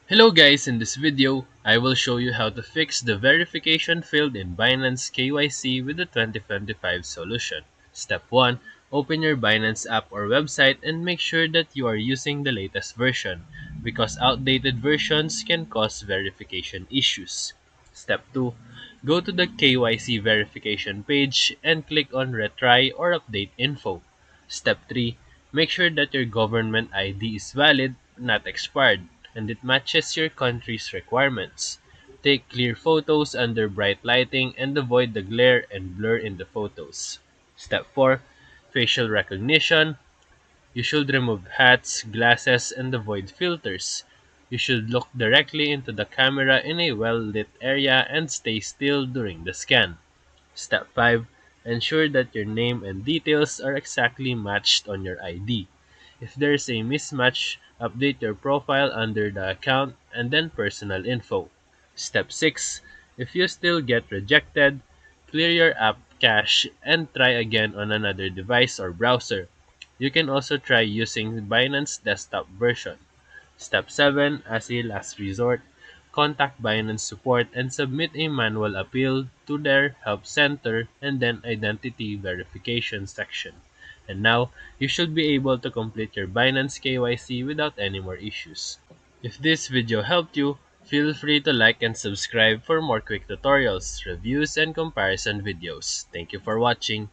Hello guys, in this video, I will show you how to fix the verification field in Binance KYC with the 2025 solution. Step 1. Open your Binance app or website and make sure that you are using the latest version because outdated versions can cause verification issues. Step 2. Go to the KYC verification page and click on Retry or Update Info. Step 3. Make sure that your government ID is valid, not expired, and it matches your country's requirements. Take clear photos under bright lighting and avoid the glare and blur in the photos. Step 4. Facial recognition. You should remove hats, glasses, and avoid filters. You should look directly into the camera in a well-lit area and stay still during the scan. Step 5. Ensure that your name and details are exactly matched on your ID. If there's a mismatch, update your profile under the account and then personal info. Step 6. If you still get rejected, clear your app cache and try again on another device or browser. You can also try using Binance desktop version. Step 7. As a last resort, contact Binance support and submit a manual appeal to their help center and then identity verification section. And now, you should be able to complete your Binance KYC without any more issues. If this video helped you, feel free to like and subscribe for more quick tutorials, reviews, and comparison videos. Thank you for watching.